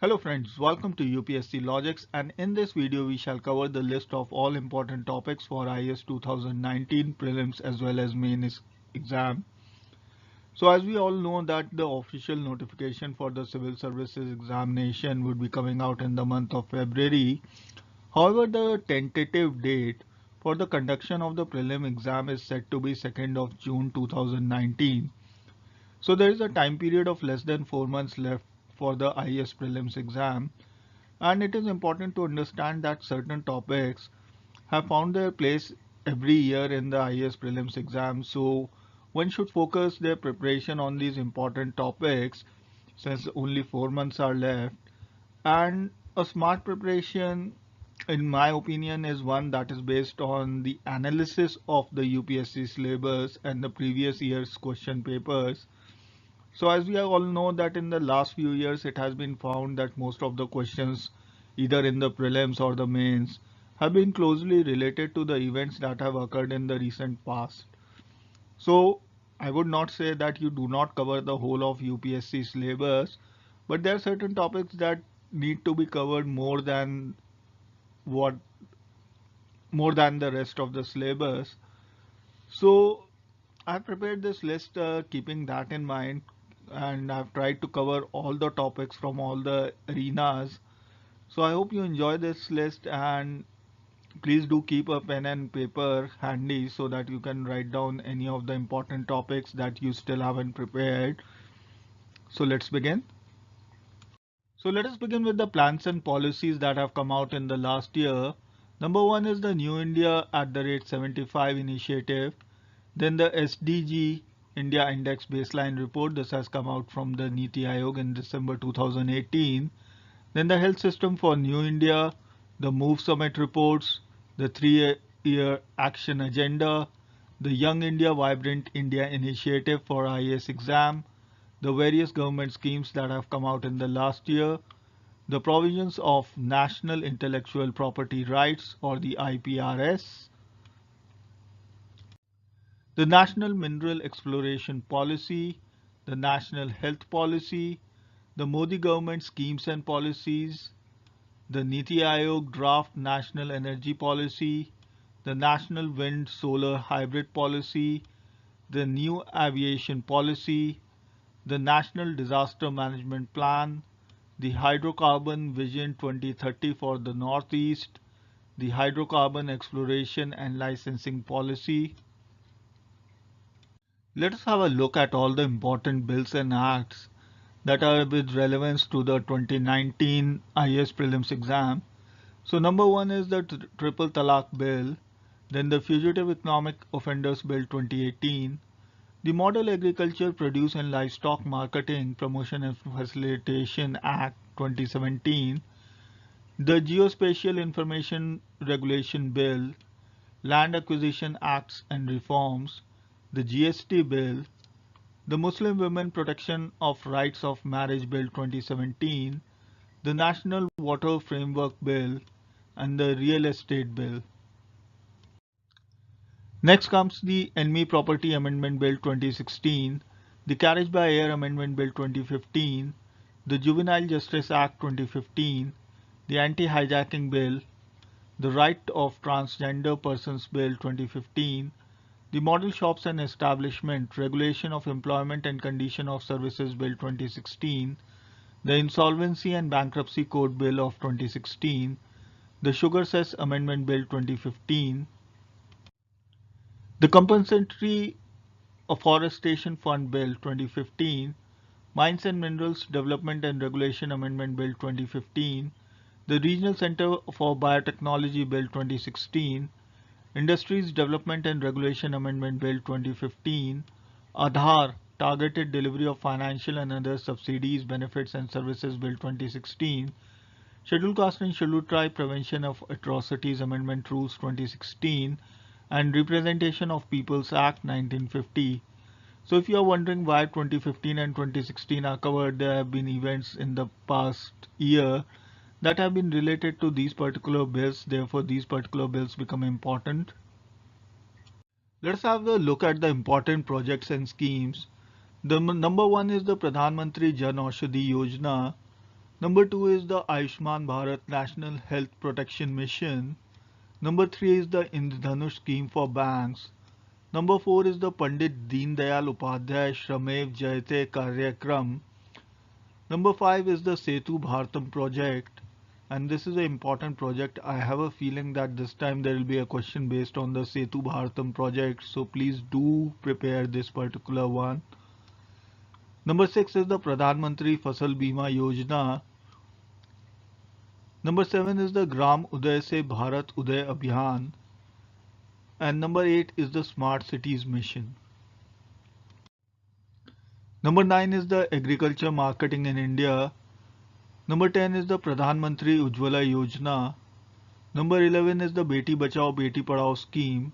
Hello friends, welcome to UPSC Logics, and in this video we shall cover the list of all important topics for IAS 2019 prelims as well as main exam. So as we all know that the official notification for the civil services examination would be coming out in the month of February. However, the tentative date for the conduction of the prelim exam is set to be 2nd of June 2019. So there is a time period of less than 4 months left for the IAS prelims exam. And it is important to understand that certain topics have found their place every year in the IAS prelims exam. So one should focus their preparation on these important topics since only 4 months are left. And a smart preparation, in my opinion, is one that is based on the analysis of the UPSC syllabus and the previous year's question papers. So as we all know that in the last few years it has been found that most of the questions either in the prelims or the mains have been closely related to the events that have occurred in the recent past. So I would not say that you do not cover the whole of UPSC syllabus, but there are certain topics that need to be covered what more than the rest of the syllabus. So I've prepared this list keeping that in mind, and I've tried to cover all the topics from all the arenas. So I hope you enjoy this list, and please do keep a pen and paper handy so that you can write down any of the important topics that you still haven't prepared. So let's begin. So let us begin with the plans and policies that have come out in the last year. Number one is the New India at the rate 75 initiative. Then the SDG India Index Baseline Report. This has come out from the Niti Aayog in December 2018. Then the Health System for New India, the Move Summit reports, the 3-year action agenda, the Young India Vibrant India initiative for IAS exam, the various government schemes that have come out in the last year, the provisions of National Intellectual Property Rights or the IPRS, the National Mineral Exploration Policy, the National Health Policy, the Modi government schemes and policies, the Niti Aayog Draft National Energy Policy, the National Wind Solar Hybrid Policy, the New Aviation Policy, the National Disaster Management Plan, the Hydrocarbon Vision 2030 for the Northeast, the Hydrocarbon Exploration and Licensing Policy. Let us have a look at all the important bills and acts that are with relevance to the 2019 IAS prelims exam. So number one is the Triple Talaq Bill, then the Fugitive Economic Offenders Bill 2018, the Model Agriculture, Produce and Livestock Marketing, Promotion and Facilitation Act 2017, the Geospatial Information Regulation Bill, Land Acquisition Acts and Reforms, the GST Bill, the Muslim Women Protection of Rights of Marriage Bill 2017, the National Water Framework Bill, and the Real Estate Bill. Next comes the Enemy Property Amendment Bill 2016, the Carriage by Air Amendment Bill 2015, the Juvenile Justice Act 2015, the Anti-Hijacking Bill, the Right of Transgender Persons Bill 2015, the Model Shops and Establishment Regulation of Employment and Condition of Services Bill 2016, the Insolvency and Bankruptcy Code Bill of 2016, the Sugar Cess Amendment Bill 2015, the Compensatory Afforestation Fund Bill 2015, Mines and Minerals Development and Regulation Amendment Bill 2015, the Regional Center for Biotechnology Bill 2016, Industries Development and Regulation Amendment Bill 2015, Aadhaar Targeted Delivery of Financial and Other Subsidies, Benefits and Services Bill 2016, Scheduled Caste and Scheduled Tribe Prevention of Atrocities Amendment Rules 2016, and Representation of Peoples Act 1950. So if you are wondering why 2015 and 2016 are covered, there have been events in the past year that have been related to these particular bills, therefore these particular bills become important. Let's have a look at the important projects and schemes. The number one is the Pradhan Mantri Jan Aushadhi Yojana. Number 2 is the Ayushman Bharat National Health Protection Mission. Number 3 is the Indradhanush scheme for banks. Number 4 is the Pandit Deen Dayal Upadhyay Shramev Jayate Karyakram. Number 5 is the Setu Bharatam project, and this is an important project. I have a feeling that this time there will be a question based on the Setu Bharatam project, so please do prepare this particular one. Number 6 is the Pradhan Mantri Fasal Bima Yojana. Number 7 is the Gram Uday Se Bharat Uday Abhiyan. And number 8 is the Smart Cities Mission. Number 9 is the Agriculture Marketing in India. Number 10 is the Pradhan Mantri Ujjwala Yojana. Number 11 is the Beti Bachao Beti Padhao scheme.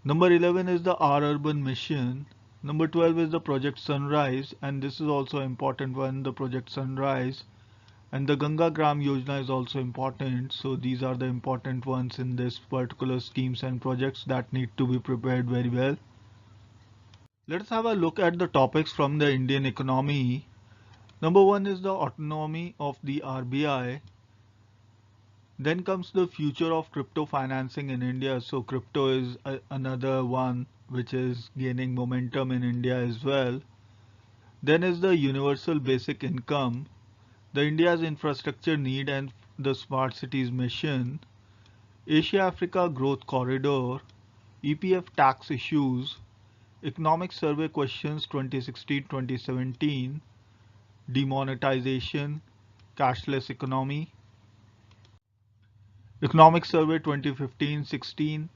Number 11 is the R-Urban Mission. Number 12 is the Project Sunrise, and this is also an important one, the Project Sunrise. And the Ganga Gram Yojana is also important. So these are the important ones in this particular schemes and projects that need to be prepared very well. Let us have a look at the topics from the Indian economy. Number 1 is the autonomy of the RBI. Then comes the future of crypto financing in India. So crypto is another one which is gaining momentum in India as well. Then is the universal basic income, the India's infrastructure need and the smart cities mission, Asia-Africa growth corridor, EPF tax issues, economic survey questions 2016-2017, demonetization, cashless economy, economic survey 2015-16,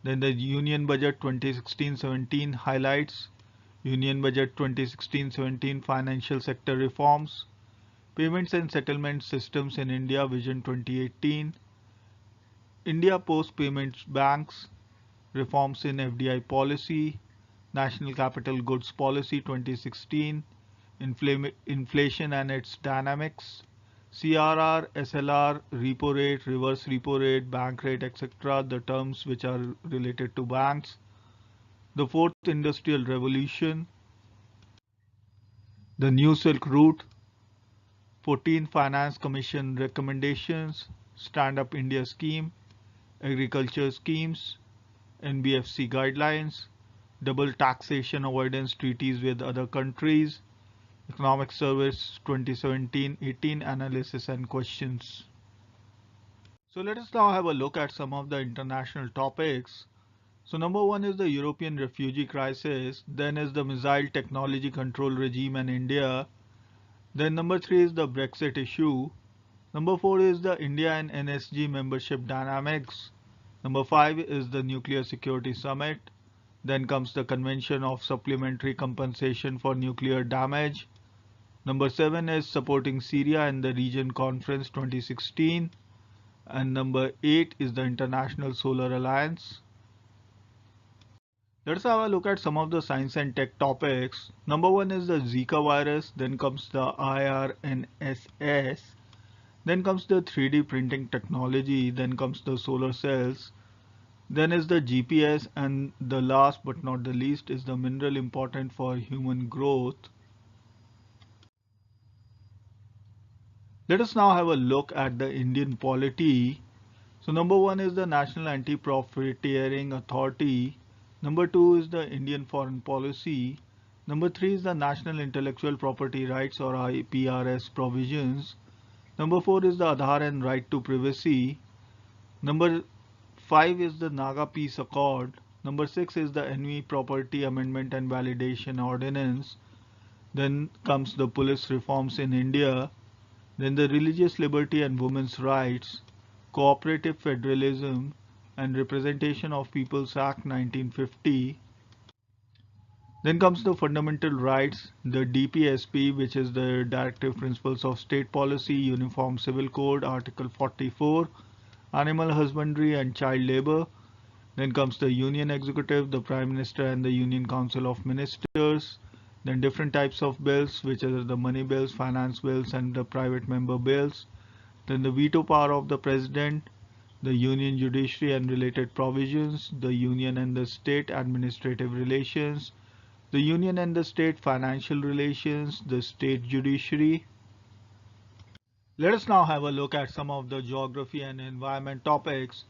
then the union budget 2016-17 highlights, union budget 2016-17 financial sector reforms, payments and settlement systems in India vision 2018, India post payments banks, reforms in FDI policy, national capital goods policy 2016, inflation and its dynamics, CRR, SLR, repo rate, reverse repo rate, bank rate, etc., the terms which are related to banks, the fourth industrial revolution, the new Silk Route, 14 Finance Commission recommendations, Stand Up India scheme, agriculture schemes, NBFC guidelines, double taxation avoidance treaties with other countries, Economic Service 2017-18 analysis and questions. So let us now have a look at some of the international topics. So number 1 is the European refugee crisis, then is the missile technology control regime in India, then number 3 is the Brexit issue, number 4 is the India and NSG membership dynamics, number 5 is the Nuclear Security Summit, then comes the Convention of Supplementary Compensation for Nuclear Damage, number 7 is supporting Syria and the Region Conference 2016, and number 8 is the International Solar Alliance. Let's have a look at some of the science and tech topics. Number 1 is the Zika virus, then comes the IRNSS, then comes the 3D printing technology, then comes the solar cells, then is the GPS, and the last but not the least is the mineral important for human growth. Let us now have a look at the Indian polity. So number 1 is the National Anti-Profiteering Authority. Number 2 is the Indian Foreign Policy. Number 3 is the National Intellectual Property Rights or IPRS provisions. Number 4 is the Aadhaar and right to privacy. Number 5 is the Naga Peace Accord. Number 6 is the Enemy Property Amendment and Validation Ordinance. Then comes the police reforms in India. Then the religious liberty and women's rights, cooperative federalism, and representation of People's Act 1950. Then comes the fundamental rights, the DPSP, which is the Directive Principles of State Policy, Uniform Civil Code, Article 44, animal husbandry and child labor. Then comes the Union Executive, the Prime Minister and the Union Council of Ministers. Then different types of bills, which are the money bills, finance bills, and the private member bills. Then the veto power of the President, the Union Judiciary and related provisions, the Union and the State administrative relations, the Union and the State financial relations, the State Judiciary. Let us now have a look at some of the geography and environment topics.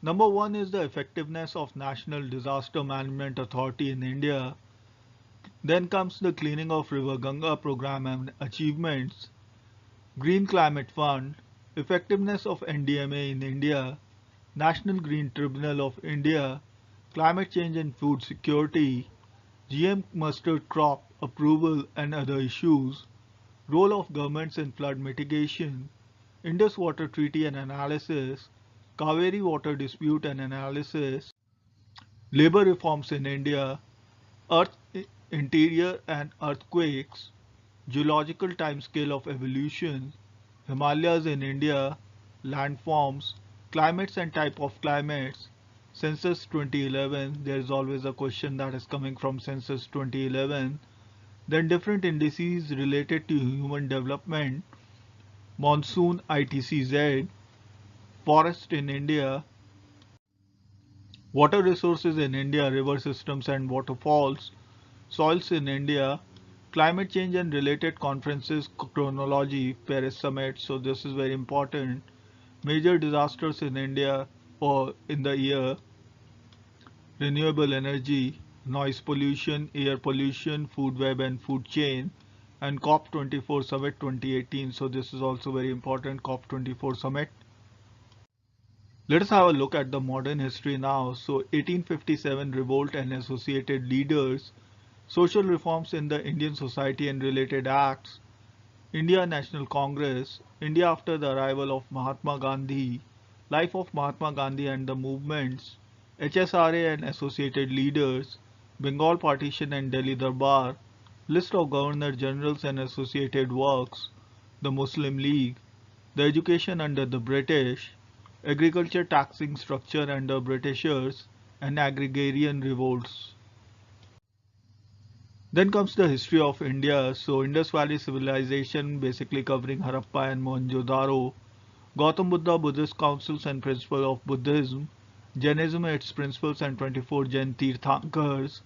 Number one is the effectiveness of National Disaster Management Authority in India. Then comes the cleaning of River Ganga program and achievements, Green Climate Fund, effectiveness of NDMA in India, National Green Tribunal of India, climate change and food security, GM mustard crop approval and other issues, role of governments in flood mitigation, Indus Water Treaty and analysis, Kaveri Water Dispute and analysis, labor reforms in India, earth interior and earthquakes, geological timescale of evolution, Himalayas in India, landforms, climates and type of climates, census 2011, there is always a question that is coming from census 2011, then different indices related to human development, monsoon ITCZ, forest in India, water resources in India, river systems and waterfalls, soils in India, climate change and related conferences chronology, Paris Summit, so this is very important, major disasters in India or in the year, renewable energy, noise pollution, air pollution, food web and food chain, and COP24 Summit 2018. So this is also very important, COP24 Summit. Let us have a look at the modern history now. So 1857 revolt and associated leaders, social reforms in the Indian society and related acts, India National Congress, India after the arrival of Mahatma Gandhi, life of Mahatma Gandhi and the movements, HSRA and associated leaders, Bengal partition and Delhi Darbar, list of Governor Generals and associated works, the Muslim League, the education under the British, agriculture taxing structure under Britishers, and agrarian revolts. Then comes the history of India. So Indus Valley Civilization basically covering Harappa and Mohenjo-daro, Gautam Buddha Buddhist councils and principles of Buddhism, Jainism its principles and 24 Jain Tirthankars,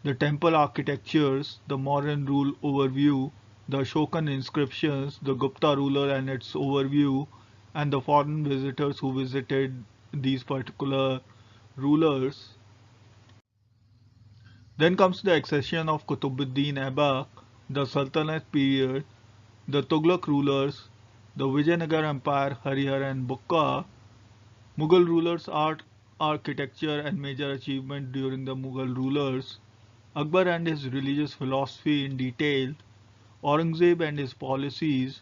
the temple architectures, the modern rule overview, the Ashokan inscriptions, the Gupta ruler and its overview, and the foreign visitors who visited these particular rulers. Then comes the accession of Qutbuddin Aibak, the Sultanate period, the Tughlaq rulers, the Vijayanagar Empire, Harihar and Bukka, Mughal rulers' art, architecture and major achievement during the Mughal rulers, Akbar and his religious philosophy in detail, Aurangzeb and his policies,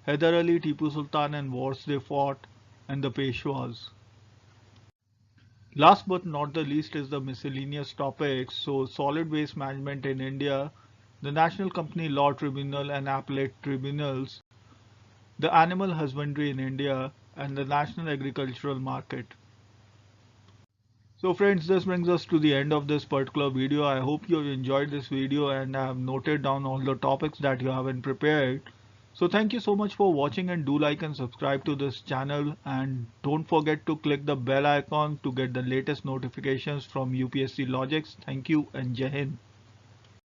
Hyder Ali, Tipu Sultan and wars they fought, and the Peshwas. Last but not the least is the miscellaneous topics. So solid waste management in India, the National Company Law Tribunal and Appellate Tribunals, the animal husbandry in India, and the National Agricultural Market. So friends, this brings us to the end of this particular video. I hope you have enjoyed this video and have noted down all the topics that you haven't prepared. So thank you so much for watching, and do like and subscribe to this channel, and don't forget to click the bell icon to get the latest notifications from UPSC Logics. Thank you and Jai Hind.